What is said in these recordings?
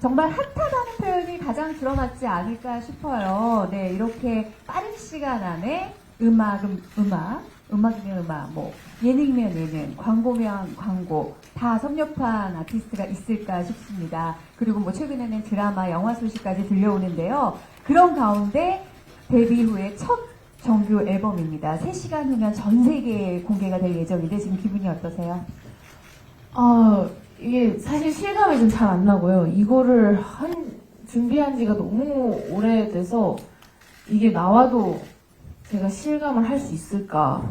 정말 핫하다는 표현이 가장 들어맞지 않을까 싶어요. 네, 이렇게 빠른 시간 안에 음악이면 음악, 뭐 예능이면 예능, 광고면 광고 다 섭렵한 아티스트가 있을까 싶습니다. 그리고 뭐 최근에는 드라마, 영화 소식까지 들려오는데요. 그런 가운데 데뷔 후에 첫 정규 앨범입니다. 3시간 후면 전 세계에 공개가 될 예정인데 지금 기분이 어떠세요? 이게 사실 실감이 좀 잘 안 나고요. 이거를 준비한 지가 너무 오래돼서 이게 나와도 제가 실감을 할 수 있을까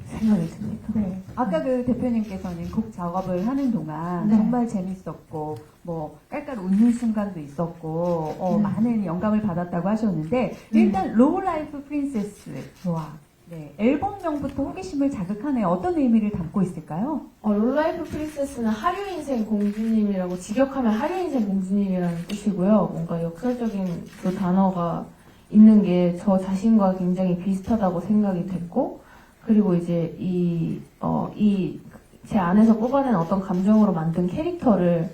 생각이 듭니다. 네. 아까 그 대표님께서는 곡 작업을 하는 동안 네. 정말 재밌었고, 뭐, 깔깔 웃는 순간도 있었고, 많은 영감을 받았다고 하셨는데, 일단, 로우 라이프 프린세스와, 네, 앨범명부터 호기심을 자극하네요. 어떤 의미를 담고 있을까요? 롤라이프 프린세스는 하류인생 공주님이라고 직역하면 하류인생 공주님이라는 뜻이고요. 뭔가 역설적인 그 단어가 있는 게 저 자신과 굉장히 비슷하다고 생각이 됐고, 그리고 이제 제 안에서 뽑아낸 어떤 감정으로 만든 캐릭터를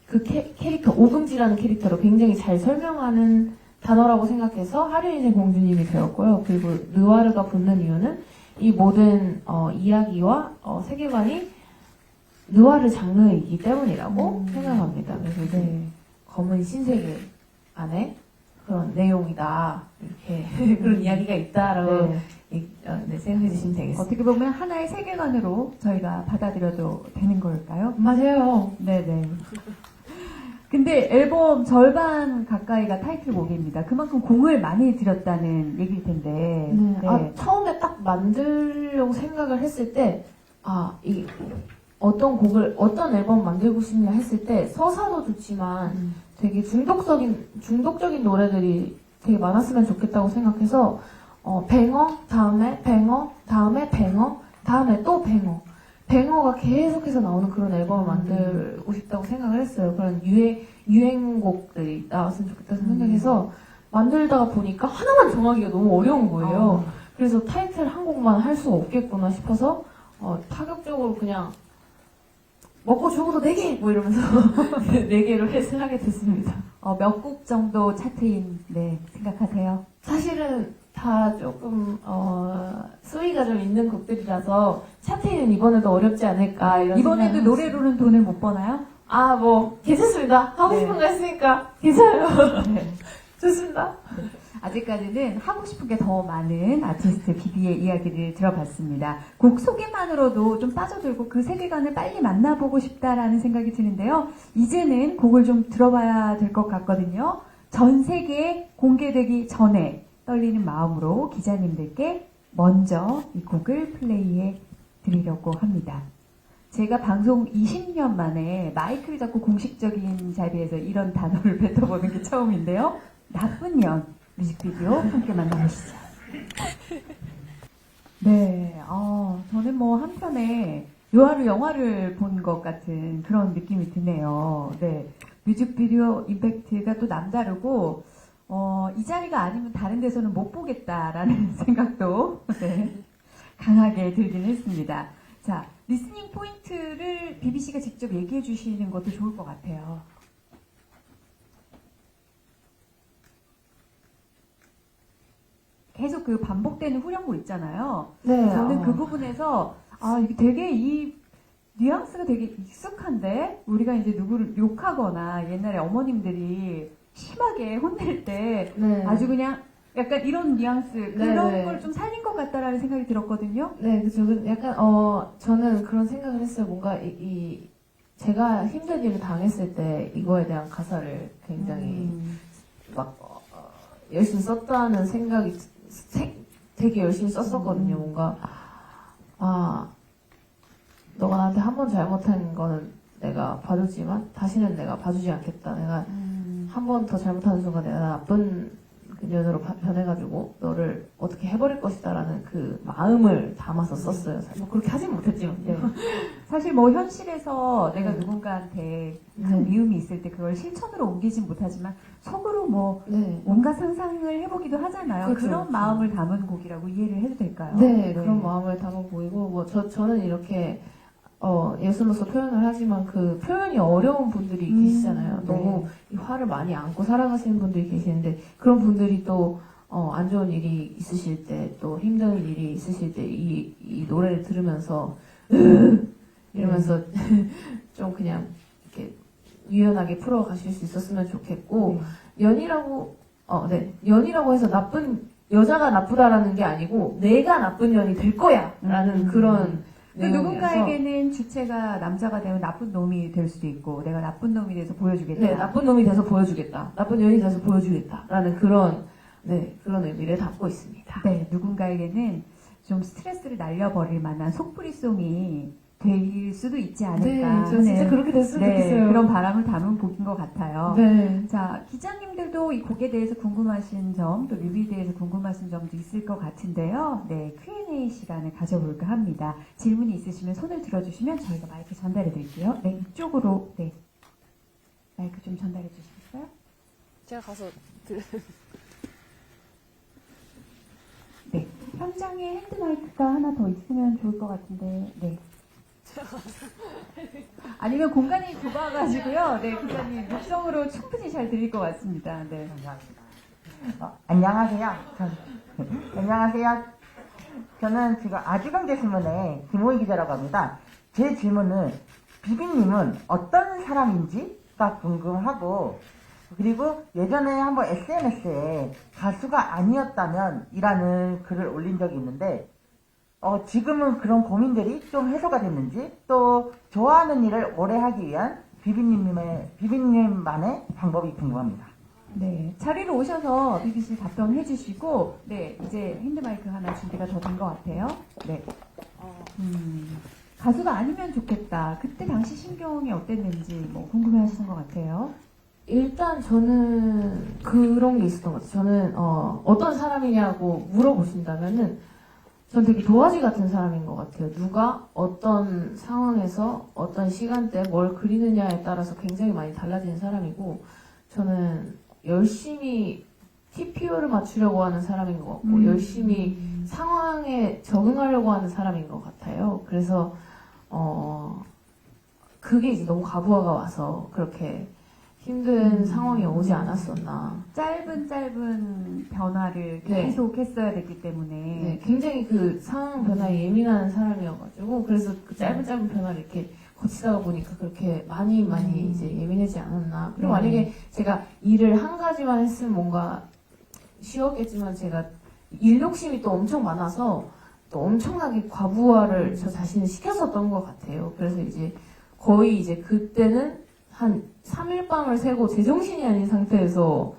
그 캐릭터, 오금지라는 캐릭터로 굉장히 잘 설명하는 단어라고 생각해서 하류인생 공주님이 되었고요. 그리고 느와르가 붙는 이유는 이 모든 이야기와 세계관이 느와르 장르이기 때문이라고 생각합니다. 그래서 이제 검은 신세계 안에 그런 내용이다, 이렇게 그런 이야기가 있다라고 생각해 주시면 되겠습니다. 어떻게 보면 하나의 세계관으로 저희가 받아들여도 되는 걸까요? 맞아요. 네네. 근데 앨범 절반 가까이가 타이틀곡입니다. 그만큼 공을 많이 들였다는 얘기일 텐데. 네. 처음에 딱 만들려고 생각을 했을 때, 어떤 앨범 만들고 싶냐 했을 때, 서사도 좋지만 되게 중독적인 노래들이 되게 많았으면 좋겠다고 생각해서, 뱅어, 다음에 뱅어, 다음에 뱅어, 다음에 또 뱅어. 뱅어가 계속해서 나오는 그런 앨범을 만들고 싶다고 생각을 했어요. 그런 유행곡들이 나왔으면 좋겠다고 생각해서 만들다가 보니까 하나만 정하기가 너무 어려운 거예요. 그래서 타이틀 한 곡만 할 수 없겠구나 싶어서 파격적으로 그냥 먹고 죽어도 4개! 뭐 이러면서 4개로 횟을 하게 됐습니다. 몇 곡 정도 차트인, 생각하세요? 사실은 다 조금 수위가 좀 있는 곡들이라서 차트는 이번에도 어렵지 않을까 이런 이번에도 생각을 노래로는 돈을 못 버나요? 괜찮습니다. 하고 싶은 거 했으니까 괜찮아요. 좋습니다. 아직까지는 하고 싶은 게 더 많은 아티스트 비비의 이야기를 들어봤습니다. 곡 소개만으로도 좀 빠져들고 그 세계관을 빨리 만나보고 싶다라는 생각이 드는데요. 이제는 곡을 좀 들어봐야 될 것 같거든요. 전 세계에 공개되기 전에 떨리는 마음으로 기자님들께 먼저 이 곡을 플레이해 드리려고 합니다. 제가 방송 20년 만에 마이크를 잡고 공식적인 자리에서 이런 단어를 뱉어보는 게 처음인데요. 나쁜 년 뮤직비디오 함께 만나보시죠. 네, 저는 뭐 한편에 요하루 영화를 본 것 같은 그런 느낌이 드네요. 네, 뮤직비디오 임팩트가 또 남다르고 이 자리가 아니면 다른 데서는 못 보겠다라는 생각도 강하게 들긴 했습니다. 자, 리스닝 포인트를 BBC가 직접 얘기해 주시는 것도 좋을 것 같아요. 계속 그 반복되는 후렴구 있잖아요. 네. 저는 그 부분에서 이게 되게 이 뉘앙스가 되게 익숙한데 우리가 이제 누구를 욕하거나 옛날에 어머님들이 심하게 혼낼 때 아주 그냥 약간 이런 뉘앙스 그런 걸 좀 살린 것 같다라는 생각이 들었거든요. 네, 그죠. 약간 저는 그런 생각을 했어요. 뭔가 제가 힘든 일을 당했을 때 이거에 대한 가사를 굉장히 열심히 썼다는 생각이 되게 열심히 썼었거든요. 뭔가 너가 나한테 한 번 잘못한 거는 내가 봐줬지만 다시는 내가 봐주지 않겠다. 내가 한 번 더 잘못하는 순간 내가 나쁜 년으로 변해가지고 너를 어떻게 해버릴 것이다라는 그 마음을 담아서 썼어요. 뭐 그렇게 하진 못했지만. 사실 뭐 현실에서 내가 누군가한테 큰 미움이 있을 때 그걸 실천으로 옮기진 못하지만 속으로 뭐 온갖 상상을 해보기도 하잖아요. 그렇죠, 그런 그렇죠. 마음을 담은 곡이라고 이해를 해도 될까요? 네, 그런 마음을 담아 보이고 뭐 저는 이렇게 예술로서 표현을 하지만 그 표현이 어려운 분들이 있잖아요. 네. 너무 이 화를 많이 안고 살아가시는 분들이 계시는데 그런 분들이 또 안 좋은 일이 있으실 때 또 힘든 일이 있으실 때 이 노래를 들으면서 이러면서 좀 그냥 이렇게 유연하게 풀어가실 수 있었으면 좋겠고 연이라고 해서 나쁜 여자가 나쁘다라는 게 아니고 내가 나쁜 년이 될 거야라는 그런 또 누군가에게는 주체가 남자가 되면 나쁜 놈이 될 수도 있고 내가 나쁜 놈이 돼서 보여주겠다. 네, 나쁜 놈이 돼서 보여주겠다. 나쁜 년이 돼서 보여주겠다라는 그런 의미를 담고 있습니다. 네, 누군가에게는 좀 스트레스를 날려버릴 만한 속풀이송이 될 수도 있지 않을까. 저 진짜 그렇게 됐으면 좋겠어요. 그런 바람을 담은 곡인 것 같아요. 네. 자, 기자님들도 이 곡에 대해서 궁금하신 점, 또 뮤비에 대해서 궁금하신 점도 있을 것 같은데요. 네, Q&A 시간을 가져볼까 합니다. 질문이 있으시면 손을 들어주시면 저희가 마이크 전달해 드릴게요. 네, 이쪽으로, 네. 마이크 좀 전달해 주시겠어요? 제가 가서 네. 현장에 핸드마이크가 하나 더 있으면 좋을 것 같은데, 네. 아니면 공간이 좁아가지고요. 네, 기자님, 목성으로 충분히 잘 들릴 것 같습니다. 네. 감사합니다. 안녕하세요. 안녕하세요. 저는 지금 아주경제신문의 김호희 기자라고 합니다. 제 질문은 비비님은 어떤 사람인지가 궁금하고 그리고 예전에 한번 SNS에 가수가 아니었다면 이라는 글을 올린 적이 있는데 지금은 그런 고민들이 좀 해소가 됐는지 또 좋아하는 일을 오래 하기 위한 비비님만의 방법이 궁금합니다. 네, 자리로 오셔서 BBC 답변해 주시고, 네, 이제 핸드마이크 하나 준비가 더 된 것 같아요. 네. 가수가 아니면 좋겠다. 그때 당시 심경이 어땠는지 뭐 궁금해 하시는 것 같아요. 일단 저는 그런 게 있었던 것 같아요. 저는 어떤 사람이냐고 물어보신다면은 전 되게 도화지 같은 사람인 것 같아요. 누가 어떤 상황에서 어떤 시간대에 뭘 그리느냐에 따라서 굉장히 많이 달라지는 사람이고 저는 열심히 TPO를 맞추려고 하는 사람인 것 같고 열심히 상황에 적응하려고 하는 사람인 것 같아요. 그래서 그게 이제 너무 과부하가 와서 그렇게 힘든 상황이 오지 않았었나. 짧은 변화를 네. 계속 했어야 됐기 때문에. 네, 굉장히 그 상황 변화에 예민한 사람이어가지고 그래서 그 짧은 변화를 이렇게 거치다가 보니까 그렇게 많이 이제 예민하지 않았나. 그리고 만약에 제가 일을 한 가지만 했으면 뭔가 쉬웠겠지만 제가 일 욕심이 또 엄청 많아서 또 엄청나게 과부하를 저 자신을 시켰었던 것 같아요. 그래서 이제 거의 이제 그때는 한 3일 밤을 새고 제정신이 아닌 상태에서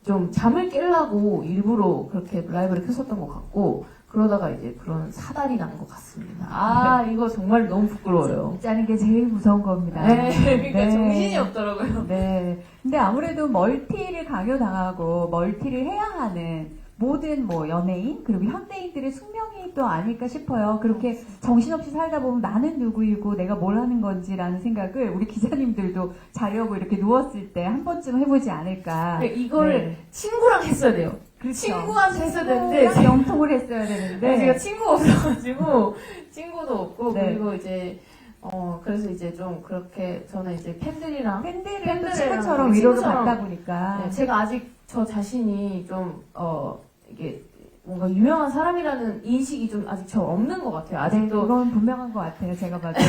좀 잠을 깨려고 일부러 그렇게 라이브를 켰었던 것 같고 그러다가 이제 그런 사달이 난 것 같습니다. 이거 정말 너무 부끄러워요. 짜는 게 제일 무서운 겁니다. 네, 그러니까 네. 정신이 없더라고요. 네. 근데 아무래도 멀티를 강요당하고 멀티를 해야 하는 모든 뭐 연예인 그리고 현대인들의 숙명이 또 아닐까 싶어요. 그렇게 정신없이 살다 보면 나는 누구이고 내가 뭘 하는 건지라는 생각을 우리 기자님들도 자려고 이렇게 누웠을 때 한 번쯤 해보지 않을까. 근데 이거를 네. 친구랑 했어야 돼요. 그렇죠. 친구한테 했어야 되는데 친구랑 영통을 했어야 되는데 제가 친구가 없어가지고 친구도 없고 네. 그리고 이제 그래서 이제 좀 그렇게 저는 이제 팬들이랑 팬들을 친구처럼 위로를 친구처럼 받다 보니까 네, 제가 아직 저 자신이 좀 이게 뭔가 유명한 사람이라는 인식이 좀 아직 저 없는 것 같아요. 아직도 그건 분명한 것 같아요. 제가 봐도.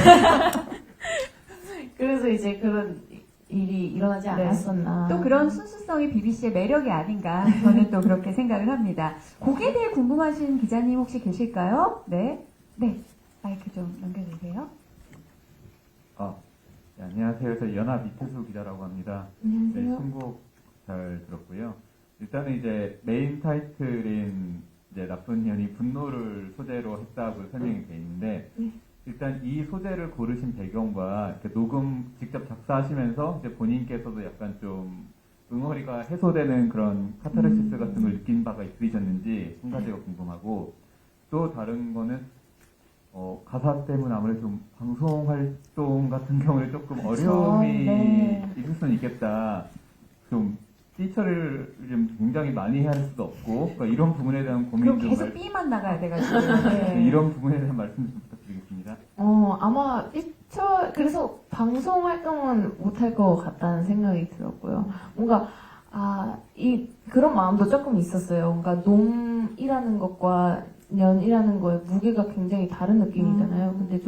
그래서 이제 그런 일이 일어나지 네. 않았었나. 또 그런 순수성이 BBC의 매력이 아닌가 저는 또 그렇게 생각을 합니다. 곡에 대해 궁금하신 기자님 혹시 계실까요? 네, 마이크 좀 넘겨주세요. 네, 안녕하세요. 저 연합 이태수 기자라고 합니다. 안녕하세요. 네, 신곡 잘 들었고요. 일단은 이제 메인 타이틀인 이제 나쁜 년이 분노를 소재로 했다고 설명이 돼 있는데 일단 이 소재를 고르신 배경과 이렇게 녹음 직접 작사하시면서 이제 본인께서도 약간 좀 응어리가 해소되는 그런 카타르시스 같은 걸 느낀 바가 있으셨는지 한 가지가 궁금하고 또 다른 거는 가사 때문에 아무래도 좀 방송 활동 같은 경우에 조금 어려움이 네. 있을 수는 있겠다. 좀 피처를 좀 굉장히 많이 해야 할 수도 없고 그러니까 이런 부분에 대한 고민 그럼 좀 계속 B만 나가야 돼가지고. 네, 이런 부분에 대한 말씀 좀 부탁드리겠습니다. 아마 그래서 방송 활동은 못할 것 같다는 생각이 들었고요. 뭔가, 그런 마음도 조금 있었어요. 뭔가 놈이라는 것과 년이라는 거의 무게가 굉장히 다른 느낌이잖아요. 근데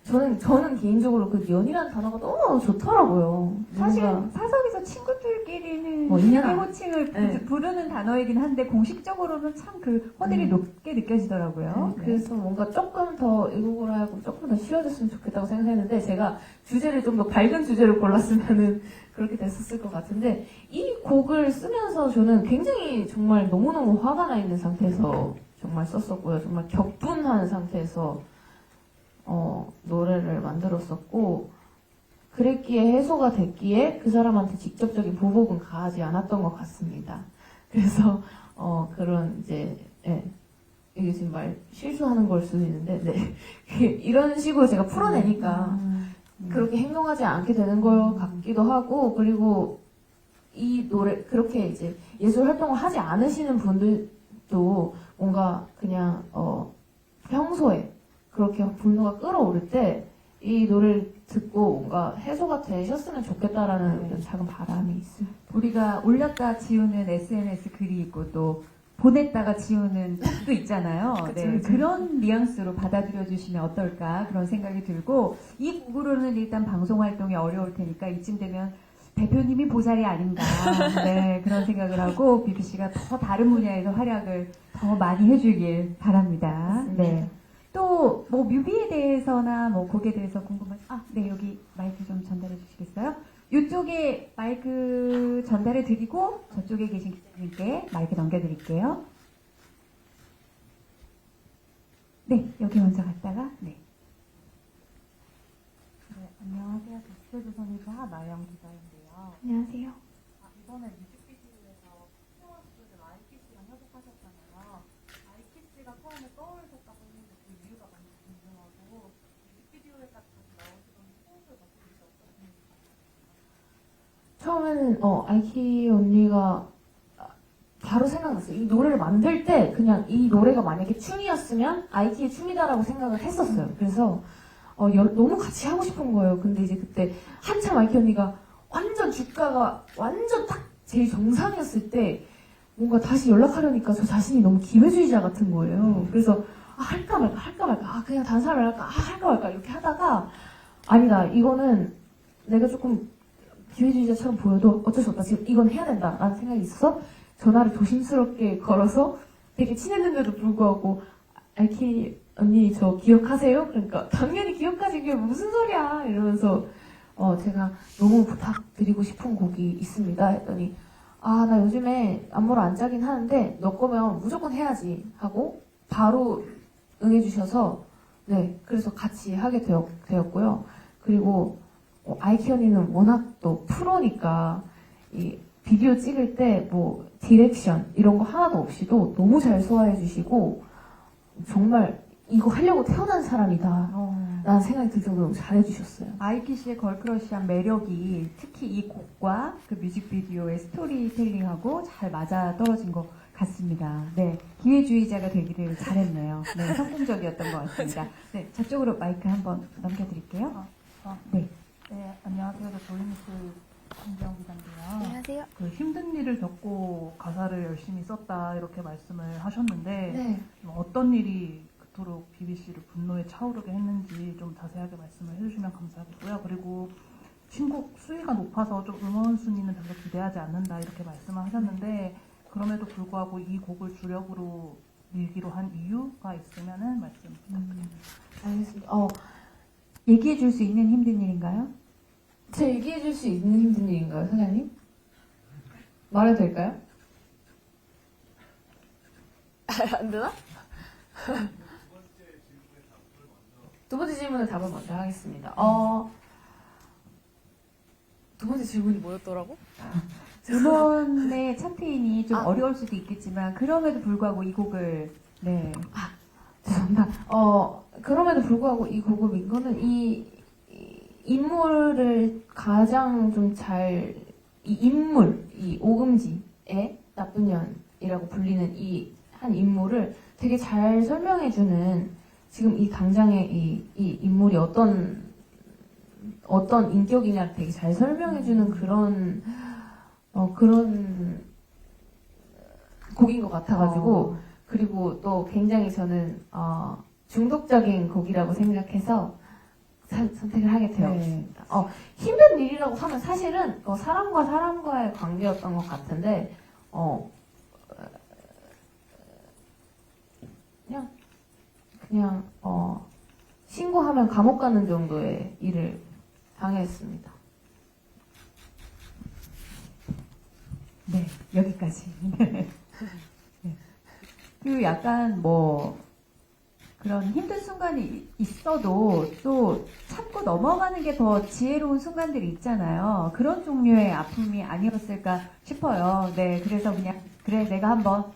저는 개인적으로 그 년이라는 단어가 너무 좋더라고요. 사실 뭔가 사석에서 친구들끼리는 뭐 인연아. 호칭을 네. 부르는 단어이긴 한데 공식적으로는 참 그 허들이 높게 느껴지더라고요. 네. 그래서 뭔가 조금 더 이 곡으로 하고 조금 더 쉬워졌으면 좋겠다고 생각했는데 제가 주제를 좀 더 밝은 주제를 골랐으면은 그렇게 됐었을 것 같은데 이 곡을 쓰면서 저는 굉장히 정말 너무너무 화가 나 있는 상태에서 정말 썼었고요. 정말 격분한 상태에서 노래를 만들었었고 그랬기에 해소가 됐기에 그 사람한테 직접적인 보복은 가하지 않았던 것 같습니다. 그래서 그런 이제 이게 지금 말 실수하는 걸 수도 있는데 이런 식으로 제가 풀어내니까 그렇게 행동하지 않게 되는 것 같기도 하고 그리고 이 노래 그렇게 이제 예술 활동을 하지 않으시는 분들도 뭔가 그냥 평소에 그렇게 분노가 끌어오를 때 이 노래를 듣고 뭔가 해소가 되셨으면 좋겠다라는 이런 작은 바람이 있어요. 우리가 올렸다 지우는 SNS 글이 있고 또 보냈다가 지우는 톡도 있잖아요. 네, 그런 뉘앙스로 받아들여 주시면 어떨까 그런 생각이 들고 이 곡으로는 일단 방송 활동이 어려울 테니까 이쯤 되면 대표님이 보살이 아닌가 네, 그런 생각을 하고 BBC가 더 다른 분야에서 활약을 더 많이 해주길 바랍니다. 네. 또 뭐 뮤비에 대해서나 뭐 곡에 대해서 궁금한 네 여기 마이크 좀 전달해 주시겠어요? 이쪽에 마이크 전달해 드리고 저쪽에 계신 기자님께 마이크 넘겨드릴게요. 네 여기 먼저 갔다가 네. 네, 안녕하세요. 도시조선일보 하나영 기자인데요. 안녕하세요. 이번에 뮤직비디오에서 스튜어스를 아이키씨랑 협업하셨잖아요. 아이키씨가 처음에 떠오르셨다고 했는데 그 이유가 많이 궁금하고 뮤직비디오에까지 나오시던 호흡을 어떻게 어떠신지. 처음에는 아이키 언니가 바로 생각났어요. 이 노래를 만들 때 그냥 이 노래가 만약에 춤이었으면 아이키의 춤이다라고 생각을 했었어요. 그래서 너무 같이 하고 싶은 거예요. 근데 이제 그때 한참 아이키 언니가 완전 주가가 완전 딱 제일 정상이었을 때 뭔가 다시 연락하려니까 저 자신이 너무 기회주의자 같은 거예요. 그래서 할까 말까 그냥 다른 사람을 할까 말까 이렇게 하다가 아니다 이거는 내가 조금 기회주의자처럼 보여도 어쩔 수 없다. 지금 이건 해야 된다라는 생각이 있어서 전화를 조심스럽게 걸어서 되게 친했는데도 불구하고 아이키 언니 저 기억하세요? 그러니까 당연히 기억하지 그게 무슨 소리야 이러면서 제가 너무 부탁드리고 싶은 곡이 있습니다 했더니 나 요즘에 안무를 안 짜긴 하는데 너 거면 무조건 해야지 하고 바로 응해주셔서 네 그래서 같이 하게 되었고요. 그리고 아이키 언니는 워낙 또 프로니까 이 비디오 찍을 때 뭐 디렉션 이런 거 하나도 없이도 너무 잘 소화해 주시고 정말 이거 하려고 태어난 사람이다 라는 생각이 들 정도로 잘해 주셨어요. 아이키 씨의 걸크러쉬한 매력이 특히 이 곡과 그 뮤직비디오의 스토리텔링하고 잘 맞아 떨어진 것 같습니다. 네, 기회주의자가 되기를 잘했네요. 네, 성공적이었던 것 같습니다. 네, 저쪽으로 마이크 한번 넘겨드릴게요. 네. 네, 안녕하세요. 저 조이니스 김지영 기자인데요. 안녕하세요. 그 힘든 일을 겪고 가사를 열심히 썼다 이렇게 말씀을 하셨는데 네. 어떤 일이 그토록 BBC를 분노에 차오르게 했는지 좀 자세하게 말씀을 해주시면 감사하겠고요. 그리고 신곡 수위가 높아서 좀 음원 순위는 별로 기대하지 않는다 이렇게 말씀을 하셨는데 그럼에도 불구하고 이 곡을 주력으로 밀기로 한 이유가 있으면은 말씀 부탁드립니다. 알겠습니다. 얘기해 줄 수 있는 힘든 일인가요? 제가 얘기해 줄 수 있는 힘든 일인가요, 사장님? 말해도 될까요? 안 되나? 두 번째 질문의 답을 먼저 하겠습니다. 두 번째 질문이 뭐였더라고? 음원의 차트인이 좀 아. 어려울 수도 있겠지만 그럼에도 불구하고 이 곡을 네. 죄송합니다. 그럼에도 불구하고 이 곡을 민 거는 이 인물을 가장 좀 이 오금지의 나쁜 년이라고 불리는 이 한 인물을 되게 잘 설명해주는 지금 이 당장의 이 인물이 어떤 어떤 인격이냐를 되게 잘 설명해주는 그런 곡인 것 같아가지고 그리고 또 굉장히 저는 중독적인 곡이라고 생각해서 선택을 하게 되었습니다. 힘든 일이라고 하면 사실은 사람과 사람과의 관계였던 것 같은데 그냥 신고하면 감옥 가는 정도의 일을 당했습니다. 네, 여기까지. 네. 그 약간 그런 힘든 순간이 있어도 또 참고 넘어가는 게 더 지혜로운 순간들이 있잖아요. 그런 종류의 아픔이 아니었을까 싶어요. 네, 그래서 그냥 그래 내가 한번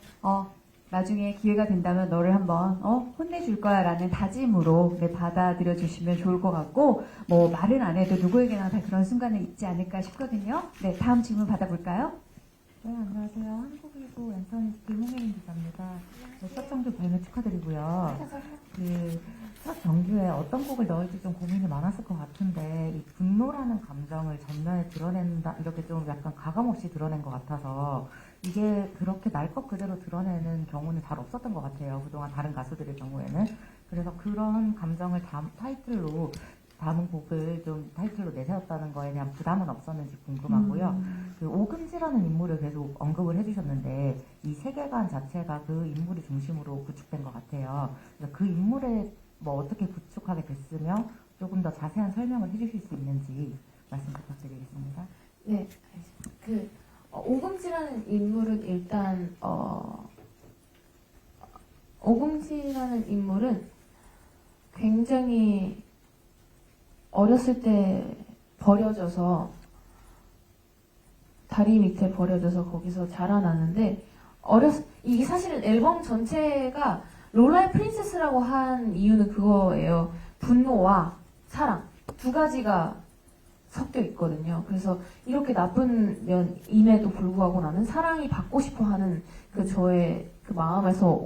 나중에 기회가 된다면 너를 한번 혼내줄 거야 라는 다짐으로 받아들여 주시면 좋을 것 같고 말은 안 해도 누구에게나 다 그런 순간은 있지 않을까 싶거든요. 네, 다음 질문 받아볼까요? 네, 안녕하세요. 한국일보 엔터니스트 홍혜린 기자입니다. 첫 정규 발매 축하드리고요. 첫 정규에 어떤 곡을 넣을지 좀 고민이 많았을 것 같은데 이 분노라는 감정을 전면에 드러낸다 이렇게 좀 약간 가감없이 드러낸 것 같아서 이게 그렇게 날 것 그대로 드러내는 경우는 잘 없었던 것 같아요. 그동안 다른 가수들의 경우에는. 그래서 그런 감정을 타이틀로 담은 곡을 좀 타이틀로 내세웠다는 거에 대한 부담은 없었는지 궁금하고요. 그 오금지라는 인물을 계속 언급을 해주셨는데 이 세계관 자체가 그 인물이 중심으로 구축된 것 같아요. 그래서 그 인물에 어떻게 구축하게 됐으며 조금 더 자세한 설명을 해주실 수 있는지 말씀 부탁드리겠습니다. 네, 오금지라는 인물은 일단 오금지라는 인물은 굉장히 어렸을 때 버려져서 다리 밑에 버려져서 거기서 자라나는데 이게 사실은 앨범 전체가 롤라의 프린세스라고 한 이유는 그거예요. 분노와 사랑 두 가지가 섞여 있거든요. 그래서 이렇게 나쁜 면임에도 불구하고 나는 사랑이 받고 싶어 하는 저의 마음에서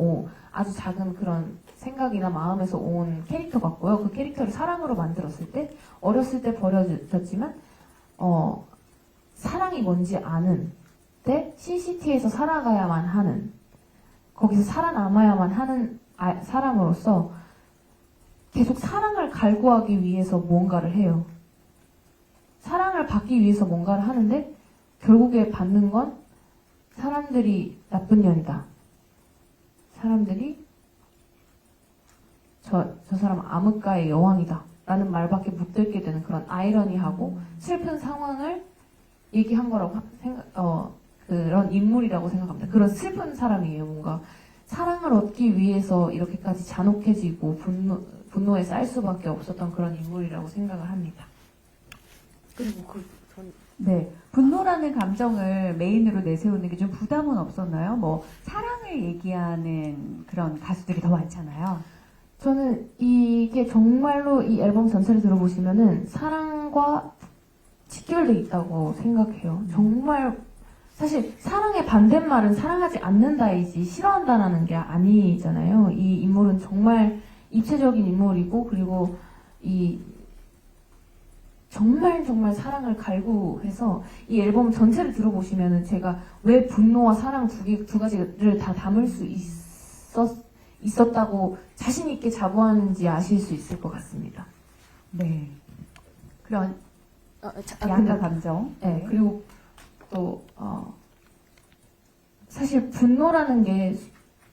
아주 작은 그런 생각이나 마음에서 온 캐릭터 같고요. 그 캐릭터를 사랑으로 만들었을 때 어렸을 때 버려졌지만 사랑이 뭔지 아는 때 CCT에서 살아가야만 하는 거기서 살아남아야만 하는 사람으로서 계속 사랑을 갈구하기 위해서 뭔가를 해요. 사랑을 받기 위해서 뭔가를 하는데 결국에 받는 건 사람들이 나쁜 년이다. 사람들이 저 사람 암흑가의 여왕이다 라는 말밖에 못 듣게 되는 그런 아이러니하고 슬픈 상황을 얘기한 거라고 그런 인물이라고 생각합니다. 그런 슬픈 사람이에요. 뭔가 사랑을 얻기 위해서 이렇게까지 잔혹해지고 분노에 쌓일 수밖에 없었던 그런 인물이라고 생각을 합니다. 그리고 네, 분노라는 감정을 메인으로 내세우는 게 좀 부담은 없었나요? 사랑을 얘기하는 그런 가수들이 더 많잖아요. 저는 이게 정말로 이 앨범 전체를 들어보시면은 사랑과 직결돼 있다고 생각해요. 정말 사실 사랑의 반대말은 사랑하지 않는다이지 싫어한다라는 게 아니잖아요. 이 인물은 정말 입체적인 인물이고 그리고 정말 사랑을 갈구해서 이 앨범 전체를 들어보시면은 제가 왜 분노와 사랑 두 가지를 다 담을 수 있었다고 자신 있게 자부하는지 아실 수 있을 것 같습니다. 네. 그런 양가 감정. 네. 그리고 또 사실 분노라는 게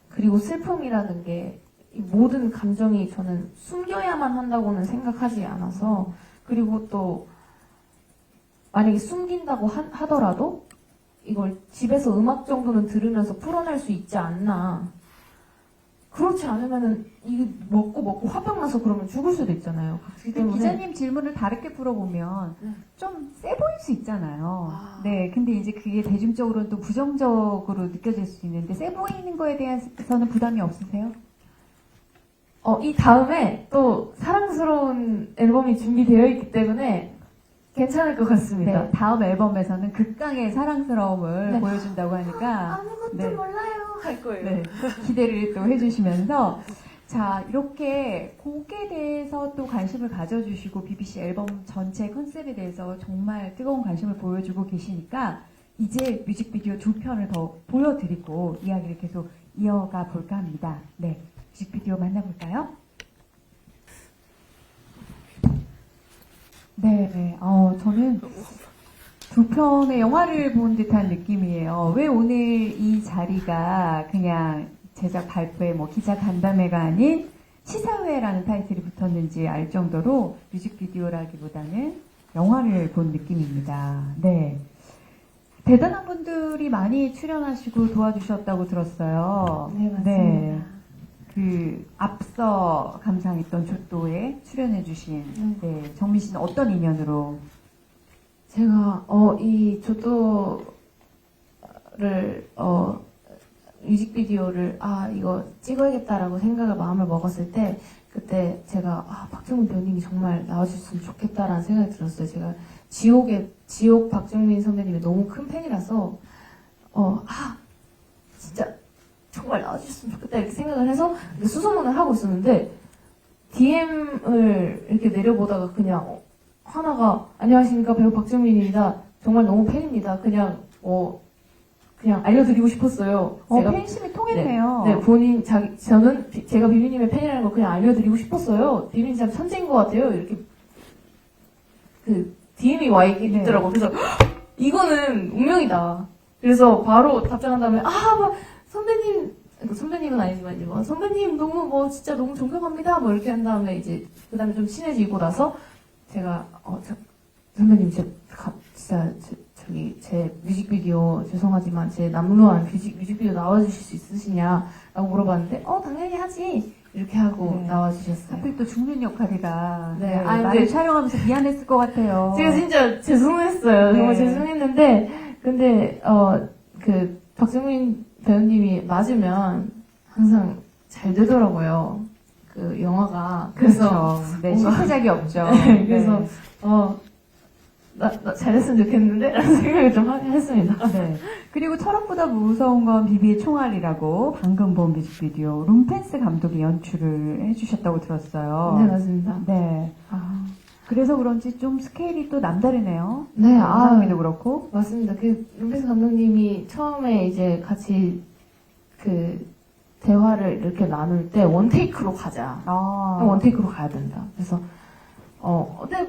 그리고 슬픔이라는 게 이 모든 감정이 저는 숨겨야만 한다고는 생각하지 않아서 그리고 또 만약에 숨긴다고 하더라도 이걸 집에서 음악 정도는 들으면서 풀어낼 수 있지 않나. 그렇지 않으면은 이게 먹고 화병 나서 그러면 죽을 수도 있잖아요. 그렇기 때문에 기자님 질문을 다르게 풀어보면 좀 세 보일 수 있잖아요. 네, 근데 이제 그게 대중적으로는 또 부정적으로 느껴질 수 있는데 세 보이는 거에 대해서는 부담이 없으세요? 이 다음에 또 사랑스러운 앨범이 준비되어 있기 때문에 괜찮을 것 같습니다. 네, 다음 앨범에서는 극강의 사랑스러움을 네. 보여준다고 하니까 아무것도 네. 몰라요 할 거예요. 네, 기대를 또 해주시면서 자, 이렇게 곡에 대해서 또 관심을 가져주시고 BBC 앨범 전체 컨셉에 대해서 정말 뜨거운 관심을 보여주고 계시니까 이제 뮤직비디오 2편을 더 보여드리고 이야기를 계속 이어가 볼까 합니다. 네, 뮤직비디오 만나볼까요? 네, 저는 2편의 영화를 본 듯한 느낌이에요. 왜 오늘 이 자리가 그냥 제작 발표회, 기자 간담회가 아닌 시사회라는 타이틀이 붙었는지 알 정도로 뮤직비디오라기보다는 영화를 본 느낌입니다. 네. 대단한 분들이 많이 출연하시고 도와주셨다고 들었어요. 네, 맞습니다. 네. 그 앞서 감상했던 조또에 출연해주신 정민 씨는 어떤 인연으로? 제가 이 조도를 뮤직비디오를 이거 찍어야겠다라고 생각을 마음을 먹었을 때 그때 제가 박정민 배우님이 정말 나와주셨으면 좋겠다라는 생각이 들었어요. 제가 지옥 박정민 선배님이 너무 큰 팬이라서 진짜 정말 나와주셨으면 좋겠다 이렇게 생각을 해서 수소문을 하고 있었는데 DM을 이렇게 내려보다가 그냥 하나가 안녕하십니까 배우 박정민입니다. 정말 너무 팬입니다. 그냥 알려드리고 싶었어요. 팬심이 통했네요. 네, 저는 제가 비비님의 팬이라는 걸 그냥 알려드리고 싶었어요. 비비님 참 천재인 것 같아요. 이렇게 DM이 와 있더라고. 그래서 이거는 운명이다. 그래서 바로 답장한 다음에 선배님은 아니지만 이제 선배님 너무 진짜 너무 존경합니다. 이렇게 한 다음에 이제 그 다음에 좀 친해지고 나서 제가 선배님 진짜 제 뮤직비디오 죄송하지만 제 남루한 뮤직비디오 나와주실 수 있으시냐라고 물어봤는데 당연히 하지 이렇게 하고 나와주셨어요. 하필 또 죽는 역할이라 네. 나를 촬영하면서 미안했을 것 같아요. 제가 진짜 죄송했어요. 정말 죄송했는데 근데 그 박정민 배우님이 맞으면 항상 잘 되더라고요. 그 영화가 그래서 네, 실패작이 없죠. 네, 그래서 나 잘했으면 좋겠는데? 라는 생각을 좀 하긴 했습니다. 네. 그리고 철학보다 무서운 건 비비의 총알이라고 방금 본 뮤직비디오 룸펜스 감독이 연출을 해주셨다고 들었어요. 네, 맞습니다. 네. 그래서 그런지 좀 스케일이 또 남다르네요. 네, 영상미도 그렇고. 맞습니다. 룸펜스 감독님이 처음에 이제 같이 대화를 이렇게 나눌 때 원테이크로 가자. 원테이크로 가야 된다. 그래서 근데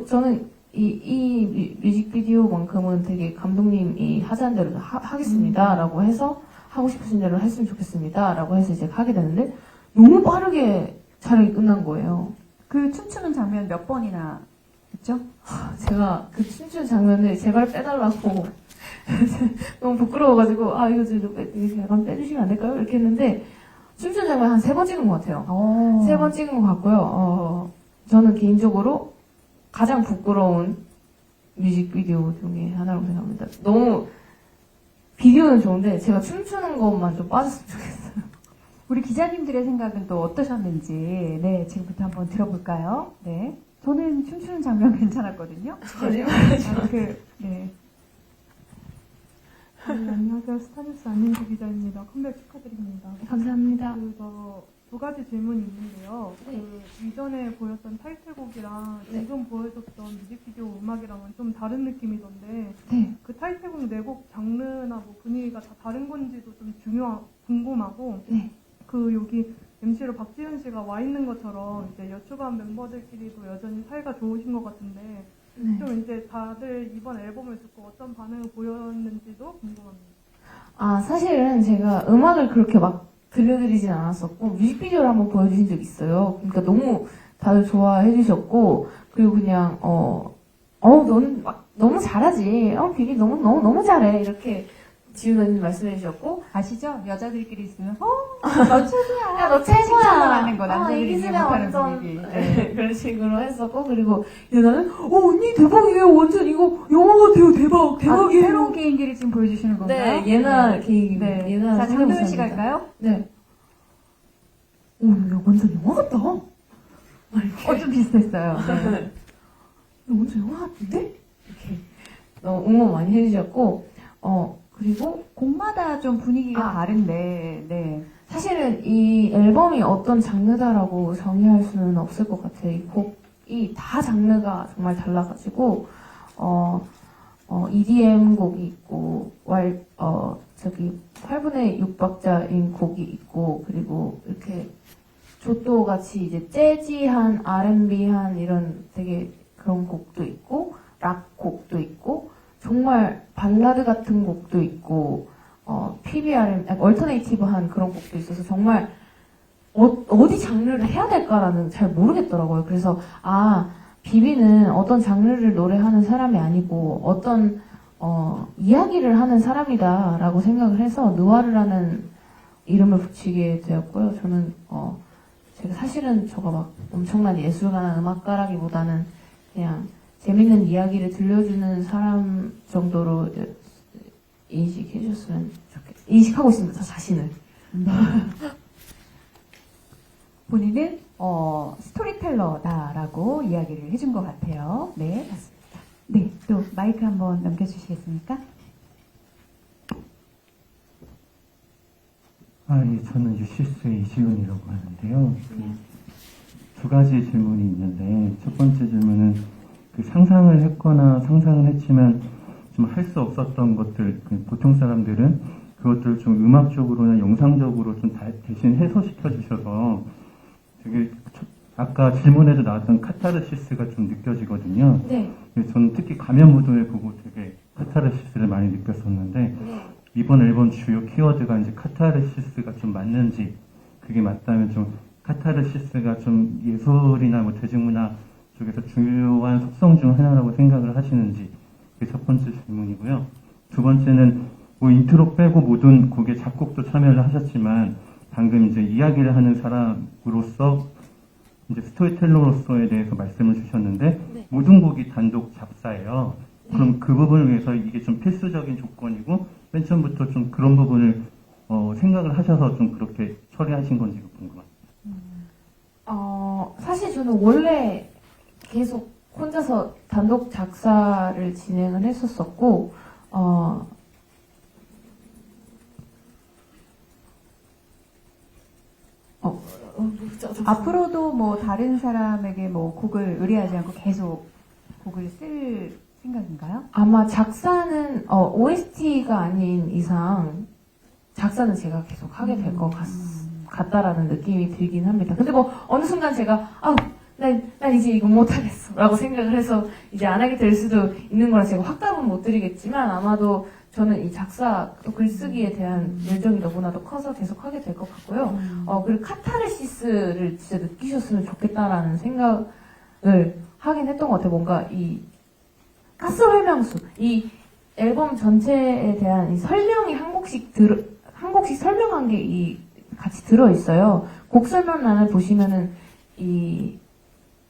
저는 이 뮤직비디오만큼은 되게 감독님이 하자는 대로 하겠습니다. 라고 해서 하고 싶으신 대로 했으면 좋겠습니다. 라고 해서 이제 하게 되는데 너무 빠르게 촬영이 끝난 거예요. 그 춤추는 장면 몇 번이나 했죠? 제가 그 춤추는 장면을 제발 빼달라고 너무 부끄러워가지고 이거 좀 약간 빼주시면 안 될까요? 이렇게 했는데 춤추는 장면 한 3번 찍은 것 같아요. 3번 찍은 것 같고요. 저는 개인적으로 가장 부끄러운 뮤직비디오 중에 하나라고 생각합니다. 너무 비디오는 좋은데 제가 춤추는 것만 좀 빠졌으면 좋겠어요. 우리 기자님들의 생각은 또 어떠셨는지 지금부터 한번 들어볼까요? 네, 저는 춤추는 장면 괜찮았거든요. 네. 안녕하세요. 스타뉴스 안민주 기자입니다. 컴백 축하드립니다. 감사합니다. 그래서 2가지 질문이 있는데요. 이전에 보였던 타이틀곡이랑 지금 보여줬던 뮤직비디오 음악이랑은 좀 다른 느낌이던데 그 타이틀곡 4곡 장르나 분위기가 다 다른 건지도 좀 궁금하고 여기 MC로 박지현 씨가 와 있는 것처럼 이제 여추반 멤버들끼리도 여전히 사이가 좋으신 것 같은데 좀 이제 다들 이번 앨범을 듣고 어떤 반응을 보였는지도 궁금합니다. 사실은 제가 음악을 그렇게 막 들려드리진 않았었고 뮤직비디오를 한번 보여주신 적 있어요. 그러니까 너무 다들 좋아해 주셨고 그리고 그냥 너는 너무 잘하지. 비비 너무 잘해. 이렇게 지훈 언니 말씀해 주셨고 아시죠? 여자들끼리 있으면 너 최고야. 야, 너 최고야. 칭찬하는 거 남자들이 이기수면 못하는 완전 분위기. 그런 식으로 했었고 그리고 나는 언니 대박이에요. 완전 이거 영화 같아요. 대박이에요. 새로운 개인기를 지금 보여주시는 건가요? 네, 예나 개인. 네. 예나 자, 장도연 씨 갈까요? 네. 야, 완전 영화 같다. 좀 비슷했어요. 네. 완전 영화 같은데? 이렇게 응원 많이 해주셨고 그리고 곡마다 좀 분위기가 다른데, 사실은 이 앨범이 어떤 장르다라고 정의할 수는 없을 것 같아요. 이 곡이 다 장르가 정말 달라가지고 EDM 곡이 있고 저기 8분의 6박자인 곡이 있고 그리고 이렇게 조또 같이 이제 재즈한 R&B한 이런 되게 그런 곡도 있고 락 곡도 있고 정말 발라드 같은 곡도 있고 PBR, 얼터네이티브한 그런 곡도 있어서 정말 어디 장르를 해야 될까라는 잘 모르겠더라고요. 그래서 비비는 어떤 장르를 노래하는 사람이 아니고 어떤 이야기를 하는 사람이다라고 생각을 해서 느와르라는 이름을 붙이게 되었고요. 저는 제가 사실은 저가 막 엄청난 예술가나 음악가라기보다는 그냥 재밌는 이야기를 들려주는 사람 정도로 인식하고 있습니다. 저 자신을. 네. 본인은 스토리텔러다라고 이야기를 해준 것 같아요. 네, 맞습니다. 네, 또 마이크 한번 넘겨주시겠습니까? 예, 저는 유시스의 이지훈이라고 하는데요. 두 가지 질문이 있는데, 첫 번째 질문은 상상을 했거나 상상을 했지만 좀 할 수 없었던 것들, 보통 사람들은 그것들을 좀 음악적으로나 영상적으로 좀 대신 해소시켜 주셔서 되게 아까 질문에도 나왔던 카타르시스가 좀 느껴지거든요. 네. 저는 특히 가면 무도회 보고 되게 카타르시스를 많이 느꼈었는데, 네. 이번 앨범 주요 키워드가 이제 카타르시스가 좀 맞는지, 그게 맞다면 좀 카타르시스가 좀 예술이나 뭐 대중문화 쪽에서 중요한 속성 중 하나라고 생각을 하시는지, 그게 첫 번째 질문이고요. 두 번째는 뭐 인트로 빼고 모든 곡에 작곡도 참여를 하셨지만 방금 이제 이야기를 하는 사람으로서 이제 스토리텔러로서에 대해서 말씀을 주셨는데 네. 모든 곡이 단독 작사예요. 그럼 그 부분을 위해서 이게 좀 필수적인 조건이고 맨 처음부터 좀 그런 부분을 생각을 하셔서 좀 그렇게 처리하신 건지 궁금합니다. 사실 저는 원래 계속 혼자서 단독 작사를 진행을 했었었고, 앞으로도 뭐 다른 사람에게 뭐 곡을 의뢰하지 않고 계속 곡을 쓸 생각인가요? 아마 작사는 OST가 아닌 이상 작사는 제가 계속 하게 될 것 같다라는 느낌이 들긴 합니다. 근데 뭐 어느 순간 제가 난 이제 이거 못하겠어 라고 생각을 해서 이제 안 하게 될 수도 있는 거라 제가 확답은 못 드리겠지만 아마도 저는 이 작사 또 글쓰기에 대한 열정이 너무나도 커서 계속 하게 될 것 같고요. 그리고 카타르시스를 진짜 느끼셨으면 좋겠다라는 생각을 하긴 했던 것 같아요. 뭔가 이 가스 활명수, 이 앨범 전체에 대한 이 설명이 한 곡씩 설명한 게 같이 들어 있어요. 곡 설명란을 보시면은 이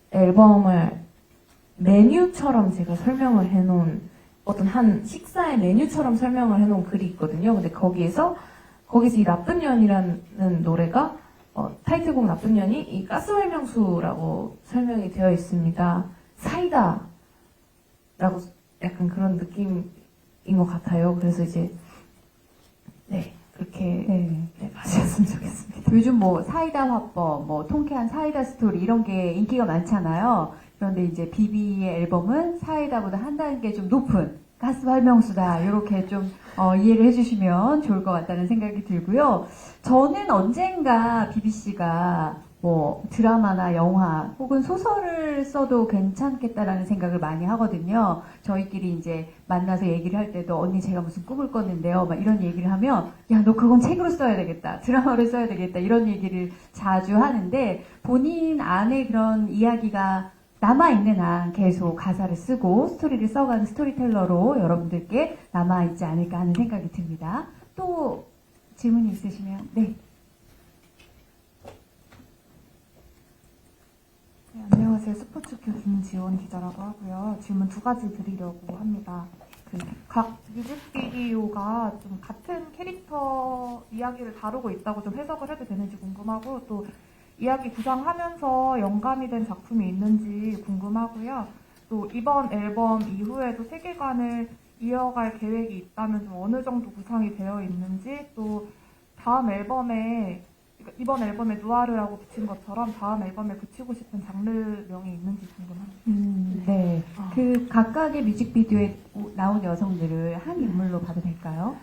앨범을 메뉴처럼 제가 설명을 해놓은 어떤 한 식사의 메뉴처럼 설명을 해놓은 글이 있거든요. 근데 거기서 이 나쁜 년이라는 노래가 타이틀곡 나쁜 년이 이 가스 활명수라고 설명이 되어 있습니다. 사이다라고 약간 그런 느낌인 것 같아요. 그래서 이제 그렇게 봐주셨으면 좋겠습니다. 요즘 뭐 사이다 화법, 뭐 통쾌한 사이다 스토리 이런 게 인기가 많잖아요. 그런데 이제 비비의 앨범은 사이다보다 한 단계 좀 높은 가스 활명수다. 이렇게 좀 이해를 해주시면 좋을 것 같다는 생각이 들고요. 저는 언젠가 비비 씨가 뭐 드라마나 영화 혹은 소설을 써도 괜찮겠다라는 생각을 많이 하거든요. 저희끼리 이제 만나서 얘기를 할 때도 언니 제가 무슨 꿈을 꿨는데요. 막 이런 얘기를 하면 야, 너 그건 책으로 써야 되겠다. 드라마로 써야 되겠다. 이런 얘기를 자주 하는데 본인 안에 그런 이야기가 남아있는 한 계속 가사를 쓰고 스토리를 써가는 스토리텔러로 여러분들께 남아있지 않을까 하는 생각이 듭니다. 또 질문이 있으시면 네. 네, 안녕하세요. 스포츠큐 김지원 기자라고 하고요. 질문 두 가지 드리려고 합니다. 각 뮤직비디오가 좀 같은 캐릭터 이야기를 다루고 있다고 좀 해석을 해도 되는지 궁금하고 또 이야기 구상하면서 영감이 된 작품이 있는지 궁금하고요. 또 이번 앨범 이후에도 세계관을 이어갈 계획이 있다면 좀 어느 정도 구상이 되어 있는지 또 다음 앨범에 이번 앨범에 누아르라고 붙인 것처럼 다음 앨범에 붙이고 싶은 장르명이 있는지 궁금합니다. 네. 그 각각의 뮤직비디오에 나온 여성들을 한 인물로 봐도 될까요?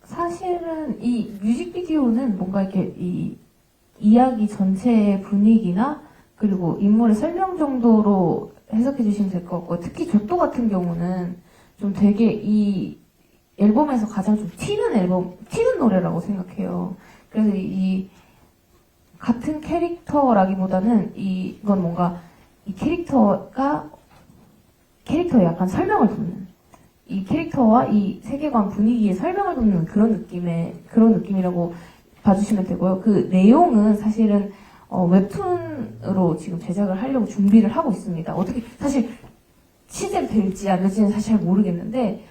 사실은 이 뮤직비디오는 뭔가 이렇게 이 이야기 전체의 분위기나 그리고 인물의 설명 정도로 해석해 주시면 될 것 같고, 특히 조또 같은 경우는 좀 되게 이 앨범에서 가장 좀 튀는 노래라고 생각해요. 그래서 이 같은 캐릭터라기보다는 이건 뭔가 이 캐릭터에 약간 설명을 돕는, 이 캐릭터와 이 세계관 분위기에 설명을 돕는 그런 느낌이라고 봐주시면 되고요. 그 내용은 사실은 웹툰으로 지금 제작을 하려고 준비를 하고 있습니다. 어떻게 사실 시즌될지 안 될지는 사실 잘 모르겠는데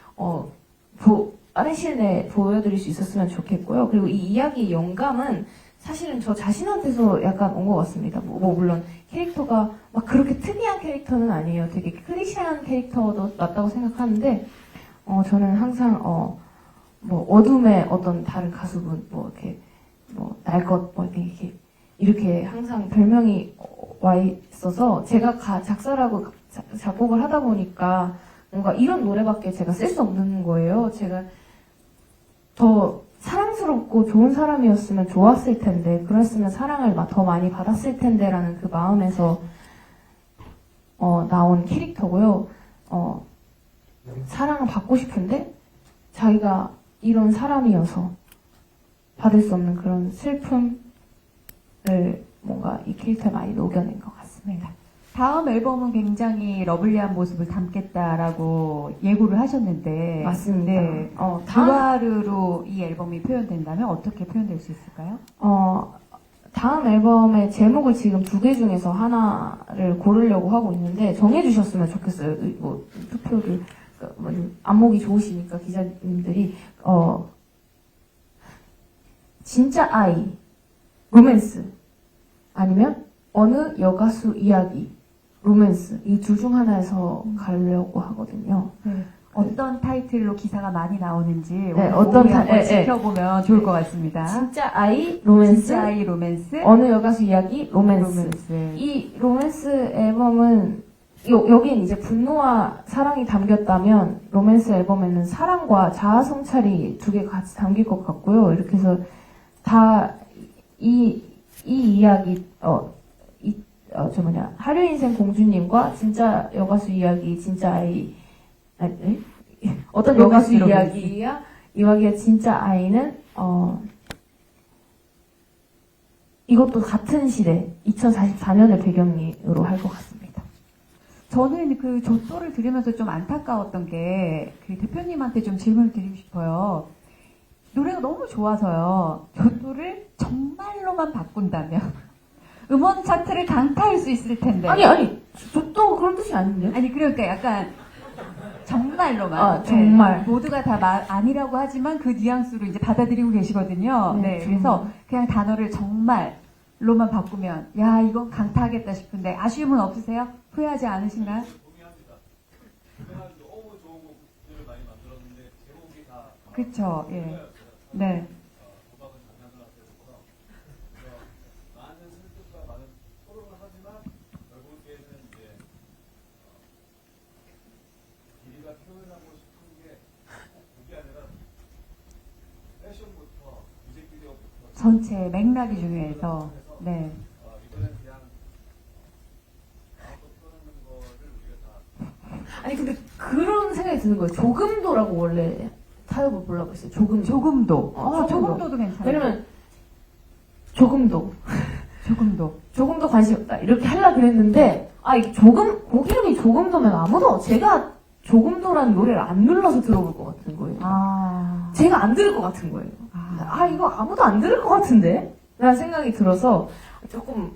빠른 시일 내에 보여드릴 수 있었으면 좋겠고요. 그리고 이 이야기의 영감은 사실은 저 자신한테서 약간 온 것 같습니다. 물론 캐릭터가 막 그렇게 특이한 캐릭터는 아니에요. 되게 클리셰한 캐릭터도 맞다고 생각하는데 저는 항상 어둠의 어떤 다른 가수분 날것 이렇게 항상 별명이 와 있어서 제가 작사라고 작곡을 하다 보니까 뭔가 이런 노래밖에 제가 쓸 수 없는 거예요. 제가 더 사랑스럽고 좋은 사람이었으면 좋았을 텐데, 그랬으면 사랑을 더 많이 받았을 텐데라는 그 마음에서 나온 캐릭터고요. 사랑을 받고 싶은데 자기가 이런 사람이어서 받을 수 없는 그런 슬픔을 뭔가 이 캐릭터에 많이 녹여낸 것 같습니다. 다음 앨범은 굉장히 러블리한 모습을 담겠다라고 예고를 하셨는데, 맞습니다. 네. 누아르로 이 앨범이 표현된다면 어떻게 표현될 수 있을까요? 다음 앨범의 제목을 지금 2개 중에서 하나를 고르려고 하고 있는데 정해주셨으면 좋겠어요. 투표를 안목이 좋으시니까 기자님들이 진짜 아이, 로맨스, 아니면 어느 여가수 이야기, 로맨스, 이 둘 중 하나에서 가려고 하거든요. 네. 어떤 타이틀로 기사가 많이 나오는지 네, 어떤 한번 지켜보면 좋을 것 같습니다. 진짜 아이, 로맨스, 진짜 아이, 로맨스, 어느 여가수 이야기, 로맨스. 이 로맨스 앨범은 여기엔 이제 분노와 사랑이 담겼다면 로맨스 앨범에는 사랑과 자아 성찰이 2개 같이 담길 것 같고요. 이렇게 해서 다 이 이야기 하류 인생 공주님과 진짜 여가수 이야기, 진짜 아이, 어떤 여가수 이야기야? 이야기의 진짜 아이는 이것도 같은 시대 2044년을 배경으로 할 것 같습니다. 저는 그 조또를 들으면서 좀 안타까웠던 게 그 대표님한테 좀 질문을 드리고 싶어요. 노래가 너무 좋아서요. 조또를 정말로만 바꾼다면 음원 차트를 강타할 수 있을 텐데. 아니, 조또 그런 뜻이 아닌데요? 아니 그러니까 약간 정말로만. 정말. 네, 모두가 다 아니라고 하지만 그 뉘앙스로 이제 받아들이고 계시거든요. 네, 그래서 그냥 단어를 정말로만 바꾸면 야 이건 강타하겠다 싶은데 아쉬움은 없으세요? 후회하지 않으신가요? 동의합니다. 그래가지고 너무 좋은 곡들을 많이 만들었는데 제목이 다 그쵸. 예. 네. 도박은 장난을 하고 많은 설득과 많은 토론을 하지만 결국에는 이제 우리가 표현하고 싶은 게 그게 아니라 패션부터 뮤직비디오부터 전체 맥락이 중요해서 네. 이번엔 그냥 마음껏 표현하는 거를 우리가 다 아니 근데 그런 생각이 드는 거예요. 조금도라고 원래 타협을 보려고 했어요. 조금도. 조금도도 괜찮아요. 왜냐면 조금도 관심 없다 이렇게 하려고 그랬는데 이게 곡 이름이 조금도면 아무도 제가 조금도라는 노래를 안 눌러서 들어볼 것 같은 거예요. 제가 안 들을 것 같은 거예요. 이거 아무도 안 들을 것 같은데? 라는 생각이 들어서 조금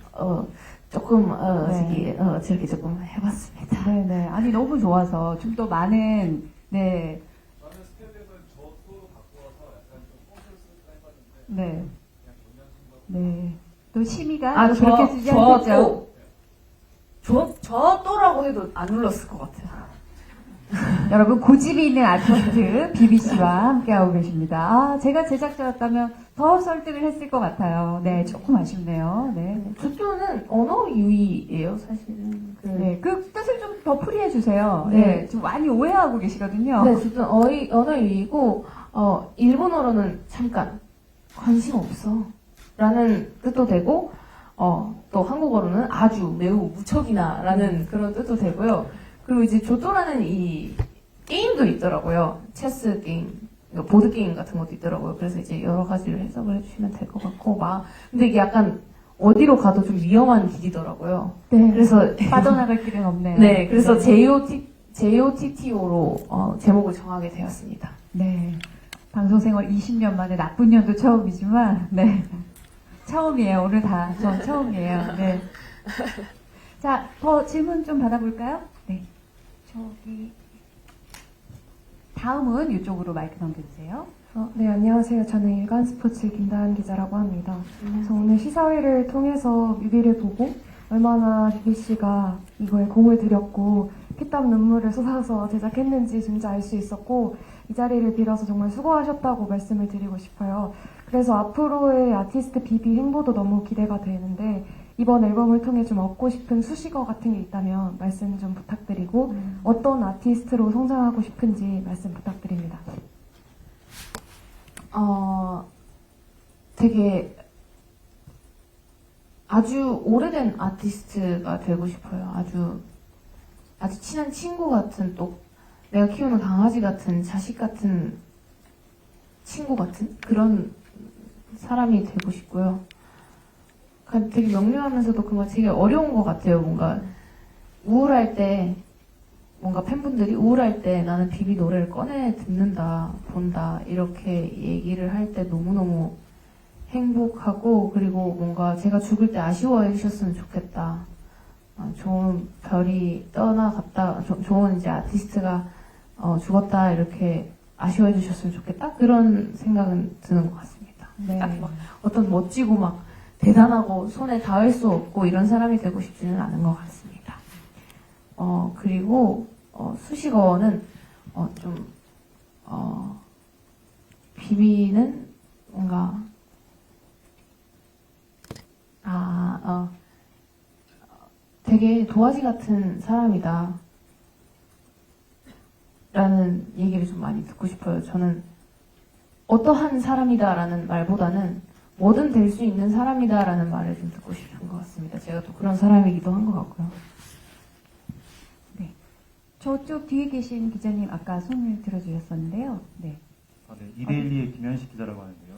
저렇게 조금 해봤습니다. 네네. 아니 너무 좋아서 좀 더 많은 네. 저는 스텝에서 저도 바꾸어서 약간 좀 뽕을 쓸까 해봤는데 네. 그냥 경량성과 네. 또 심의가 또 그렇게 쓰지 않겠죠? 저또라고 해도 안 눌렀을 것 같아요. 여러분 고집이 있는 아티스트 비비 씨와 함께하고 계십니다. 아, 제가 제작자였다면 더 설득을 했을 것 같아요. 네, 조금 아쉽네요. 네. 조조는 언어 유희예요, 사실은. 네, 그 뜻을 좀 더 풀이해 주세요. 네. 네, 지금 많이 오해하고 계시거든요. 네, 조조는 언어 유희고, 일본어로는 잠깐, 관심 없어. 라는 뜻도 되고, 또 한국어로는 아주, 매우, 무척이나 라는 그런 뜻도 되고요. 그리고 이제 조조라는 이 게임도 있더라고요. 체스 게임, 보드 게임 같은 것도 있더라고요. 그래서 이제 여러 가지를 해석을 해주시면 될 것 같고, 근데 이게 약간 어디로 가도 좀 위험한 길이더라고요. 네, 그래서 빠져나갈 길은 없네요. 네, 그래서 JOTTO로 제목을 정하게 되었습니다. 네. 방송 생활 20년 만에 나쁜 년도 처음이지만, 네. 처음이에요. 오늘 다 전 처음이에요. 네. 자, 더 질문 좀 받아볼까요? 네. 저기. 다음은 이쪽으로 마이크 넘겨주세요. 네, 안녕하세요. 저는 일간스포츠 김다은 기자라고 합니다. 그래서 오늘 시사회를 통해서 뮤비를 보고 얼마나 뮤비 씨가 이거에 공을 들였고 피땀 눈물을 쏟아서 제작했는지 진짜 알 수 있었고 이 자리를 빌어서 정말 수고하셨다고 말씀을 드리고 싶어요. 그래서 앞으로의 아티스트 비비 행보도 너무 기대가 되는데 이번 앨범을 통해 좀 얻고 싶은 수식어 같은 게 있다면 말씀 좀 부탁드리고 어떤 아티스트로 성장하고 싶은지 말씀 부탁드립니다. 되게 아주 오래된 아티스트가 되고 싶어요. 아주 친한 친구 같은, 또 내가 키우는 강아지 같은, 자식 같은, 친구 같은 그런 사람이 되고 싶고요. 되게 명료하면서도 그만 되게 어려운 것 같아요. 뭔가 우울할 때, 뭔가 팬분들이 우울할 때 나는 비비 노래를 꺼내 듣는다, 본다 이렇게 얘기를 할 때 너무너무 행복하고, 그리고 뭔가 제가 죽을 때 아쉬워해 주셨으면 좋겠다. 좋은 별이 떠나갔다, 좋은 이제 아티스트가 죽었다 이렇게 아쉬워해 주셨으면 좋겠다. 그런 생각은 드는 것 같습니다. 네. 딱 막 어떤 멋지고 막 대단하고 손에 닿을 수 없고 이런 사람이 되고 싶지는 않은 것 같습니다. 그리고 수식어는 비비는 뭔가 되게 도화지 같은 사람이다 라는 얘기를 좀 많이 듣고 싶어요. 저는 어떠한 사람이다 라는 말보다는 뭐든 될 수 있는 사람이다 라는 말을 좀 듣고 싶은 것 같습니다. 제가 또 그런 사람이기도 한 것 같고요. 네. 저쪽 뒤에 계신 기자님 아까 손을 들어주셨었는데요. 네. 네. 이데일리의 김현식 기자라고 하는데요.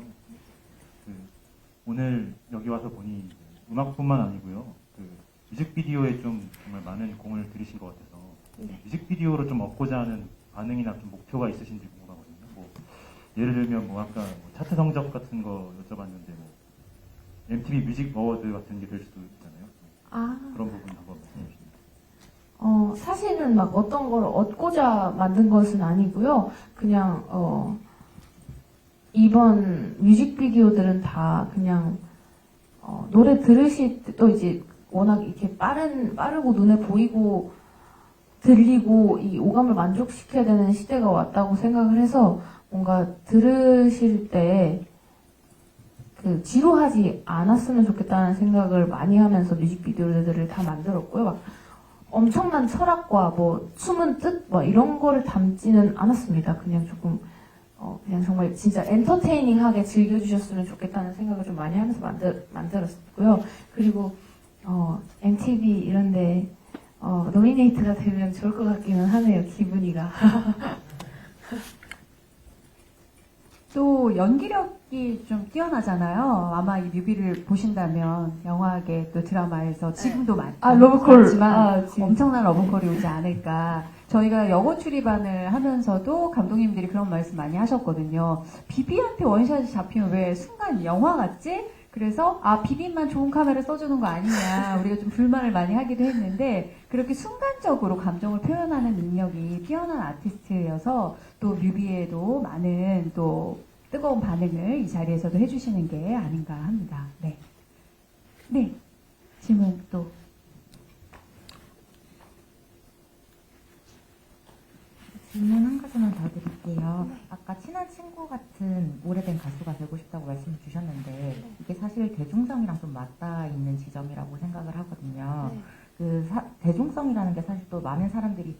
오늘 여기 와서 보니 음악뿐만 아니고요. 뮤직비디오에 좀 정말 많은 공을 들이신 것 같아서 뮤직비디오로 좀 얻고자 하는 반응이나 좀 목표가 있으신지 궁금하거든요. 예를 들면 아까 차트 성적 같은 거 여쭤봤는데 MTV 뮤직 어워드 같은 게 될 수도 있잖아요. 그런 부분 한번 말씀해 주시면. 사실은 막 어떤 걸 얻고자 만든 것은 아니고요. 그냥 이번 뮤직비디오들은 다 그냥 노래 들으실 때 또 이제 워낙 이렇게 빠르고 눈에 보이고 들리고 이 오감을 만족시켜야 되는 시대가 왔다고 생각을 해서 뭔가 들으실 때 지루하지 않았으면 좋겠다는 생각을 많이 하면서 뮤직비디오들을 다 만들었고요. 막 엄청난 철학과 숨은 뜻 이런 거를 담지는 않았습니다. 그냥 조금 그냥 정말 진짜 엔터테이닝하게 즐겨주셨으면 좋겠다는 생각을 좀 많이 하면서 만들었고요. 그리고 MTV 이런데 노미네이트가 되면 좋을 것 같기는 하네요. 기분이가. 또 연기력이 좀 뛰어나잖아요. 아마 이 뮤비를 보신다면 영화계 또 드라마에서 지금도 많지만 엄청난 러브콜이 오지 않을까. 저희가 영어 출입반을 하면서도 감독님들이 그런 말씀 많이 하셨거든요. 비비한테 원샷이 잡히면 왜 순간 영화 같지? 그래서 비비만 좋은 카메라 써주는 거 아니냐 우리가 좀 불만을 많이 하기도 했는데 그렇게 순간적으로 감정을 표현하는 능력이 뛰어난 아티스트여서 또 뮤비에도 많은 또 뜨거운 반응을 이 자리에서도 해주시는 게 아닌가 합니다. 네, 네 질문 또 질문 한 가지만 더 드릴게요. 아까 친한 친구 같은 오래된 가수가 되고 싶다고 말씀 주셨는데 이게 사실 대중성이랑 좀 맞닿아 있는 지점이라고 생각을 하거든요. 대중성이라는 게 사실 또 많은 사람들이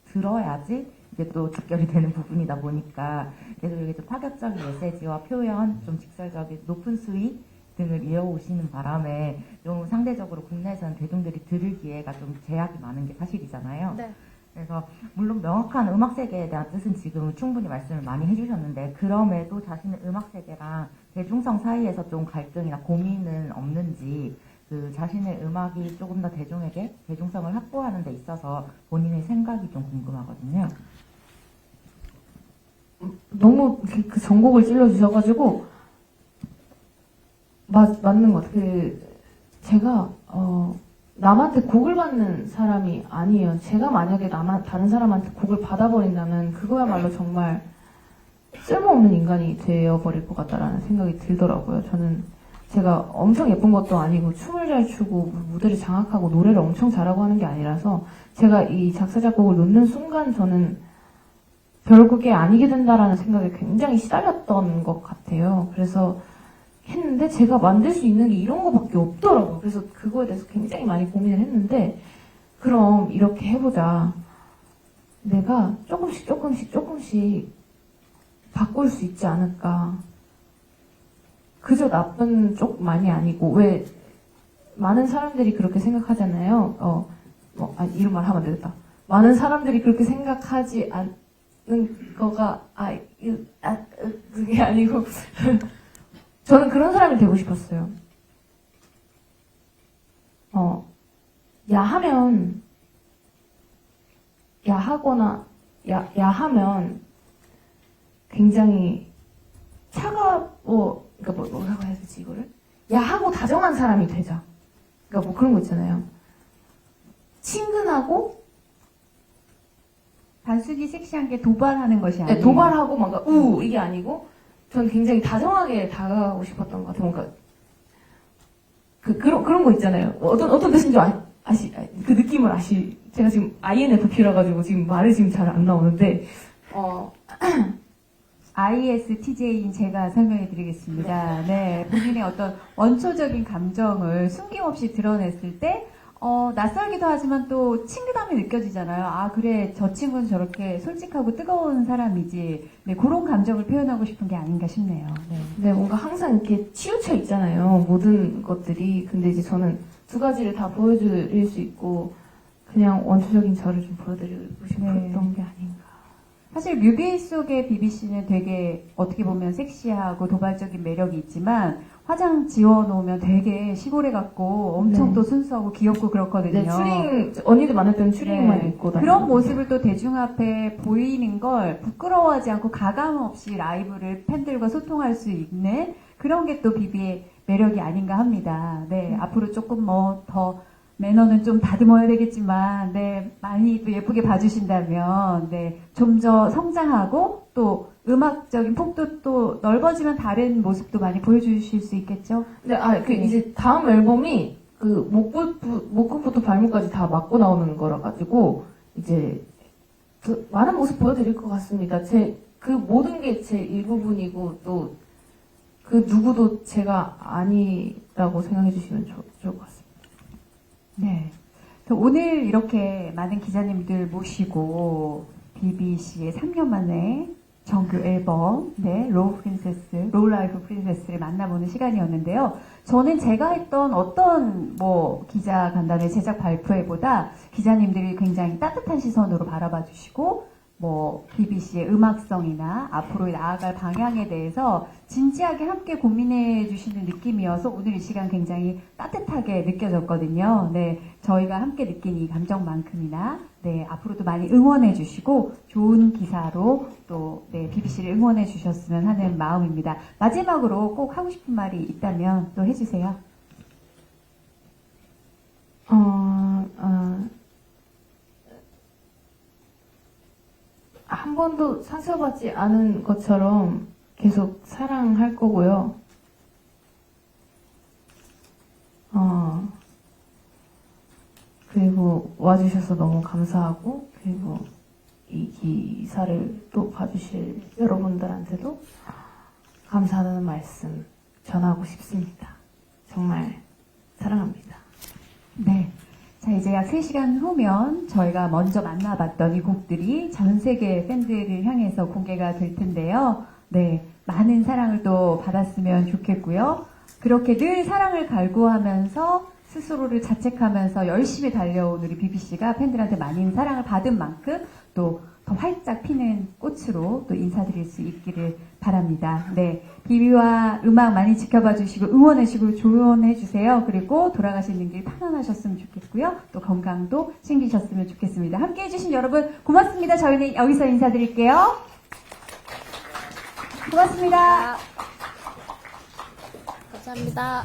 들어야지 이게 또 직결이 되는 부분이다 보니까 그래서 이게 좀 파격적인 메시지와 표현, 좀 직설적인 높은 수위 등을 이어오시는 바람에 좀 상대적으로 국내에서는 대중들이 들을 기회가 좀 제약이 많은 게 사실이잖아요. 네. 그래서 물론 명확한 음악 세계에 대한 뜻은 지금 충분히 말씀을 많이 해주셨는데 그럼에도 자신의 음악 세계랑 대중성 사이에서 좀 갈등이나 고민은 없는지 자신의 음악이 조금 더 대중에게 대중성을 확보하는 데 있어서 본인의 생각이 좀 궁금하거든요. 너무 그 전곡을 찔러주셔가지고 맞는 것 같아요. 제가 남한테 곡을 받는 사람이 아니에요. 제가 만약에 다른 사람한테 곡을 받아버린다면 그거야말로 정말 쓸모없는 인간이 되어버릴 것 같다라는 생각이 들더라고요. 저는 제가 엄청 예쁜 것도 아니고 춤을 잘 추고 무대를 장악하고 노래를 엄청 잘하고 하는 게 아니라서 제가 이 작사 작곡을 놓는 순간 저는 결국에 아니게 된다라는 생각에 굉장히 시달렸던 것 같아요. 그래서 했는데 제가 만들 수 있는 게 이런 거밖에 없더라고요. 그래서 그거에 대해서 굉장히 많이 고민을 했는데 그럼 이렇게 해보자. 내가 조금씩 바꿀 수 있지 않을까. 그저 나쁜 쪽만이 아니고 왜 많은 사람들이 그렇게 생각하잖아요. 이런 말 하면 안 되겠다. 많은 사람들이 그렇게 생각하지 않는 거가 그게 아니고 저는 그런 사람이 되고 싶었어요. 야하면 굉장히 그러니까 뭐라고 해야 되지 이거를? 야하고 다정한 사람이 되자. 그러니까 뭐 그런 거 있잖아요. 친근하고 단순히 섹시한 게 도발하는 것이 아니에요. 네, 도발하고 뭔가 이게 아니고 저는 굉장히 다정하게 다가가고 싶었던 것 같아요. 뭔가 그런 거 있잖아요. 어떤 뜻인지 그 느낌을 제가 지금 INFP라 가지고 지금 말이 지금 잘 안 나오는데 ISTJ인 제가 설명해 드리겠습니다. 네, 본인의 어떤 원초적인 감정을 숨김없이 드러냈을 때 낯설기도 하지만 또 친근함이 느껴지잖아요. 아, 그래, 저 친구는 저렇게 솔직하고 뜨거운 사람이지. 네, 그런 감정을 표현하고 싶은 게 아닌가 싶네요. 네, 뭔가 항상 이렇게 치우쳐 있잖아요. 모든 것들이. 근데 이제 저는 두 가지를 다 보여드릴 수 있고, 그냥 원초적인 저를 좀 보여드리고 싶었던 게 아닌가. 사실 뮤비 속의 비비씨는 되게 어떻게 보면 섹시하고 도발적인 매력이 있지만 화장 지워놓으면 되게 시골에 같고 엄청 또 순수하고 귀엽고 그렇거든요. 네, 언니들 만날 때는 추리닝만 입고 다니고. 그런 모습을 또 대중 앞에 보이는 걸 부끄러워하지 않고 가감 없이 라이브를 팬들과 소통할 수 있는 그런 게 또 비비의 매력이 아닌가 합니다. 네, 앞으로 조금 더 매너는 좀 다듬어야 되겠지만, 네, 많이 또 예쁘게 봐주신다면, 네, 좀 더 성장하고, 또 음악적인 폭도 또 넓어지면 다른 모습도 많이 보여주실 수 있겠죠? 네, 이제 다음 앨범이, 목끝부터 발목까지 다 맞고 나오는 거라 가지고, 이제, 많은 모습 보여드릴 것 같습니다. 모든 게 제 일부분이고, 또, 누구도 제가 아니라고 생각해 주시면 좋을 것 같습니다. 네. 오늘 이렇게 많은 기자님들 모시고 BBC의 3년 만에 정규 앨범, 네, 로우 라이프 프린세스를 만나보는 시간이었는데요. 저는 제가 했던 어떤 기자 간담회 제작 발표회보다 기자님들이 굉장히 따뜻한 시선으로 바라봐 주시고 BBC의 음악성이나 앞으로 나아갈 방향에 대해서 진지하게 함께 고민해 주시는 느낌이어서 오늘 이 시간 굉장히 따뜻하게 느껴졌거든요. 네, 저희가 함께 느낀 이 감정만큼이나 네, 앞으로도 많이 응원해 주시고 좋은 기사로 또 네, BBC를 응원해 주셨으면 하는 마음입니다. 마지막으로 꼭 하고 싶은 말이 있다면 또 해주세요. 한 번도 상처받지 않은 것처럼 계속 사랑할 거고요. 그리고 와주셔서 너무 감사하고, 그리고 이 기사를 또 봐주실 여러분들한테도 감사하다는 말씀 전하고 싶습니다. 정말 사랑합니다. 네. 자, 이제 약 3시간 후면 저희가 먼저 만나봤던 이 곡들이 전 세계 팬들을 향해서 공개가 될 텐데요. 네. 많은 사랑을 또 받았으면 좋겠고요. 그렇게 늘 사랑을 갈구하면서 스스로를 자책하면서 열심히 달려온 우리 비비씨가 팬들한테 많은 사랑을 받은 만큼 또 더 활짝 피는 꽃으로 또 인사드릴 수 있기를 바랍니다. 네. 비비와 음악 많이 지켜봐 주시고 응원해주시고 조언해주세요. 그리고 돌아가시는 길 편안하셨으면 좋겠고요. 또 건강도 챙기셨으면 좋겠습니다. 함께 해주신 여러분 고맙습니다. 저희는 여기서 인사드릴게요. 고맙습니다. 감사합니다.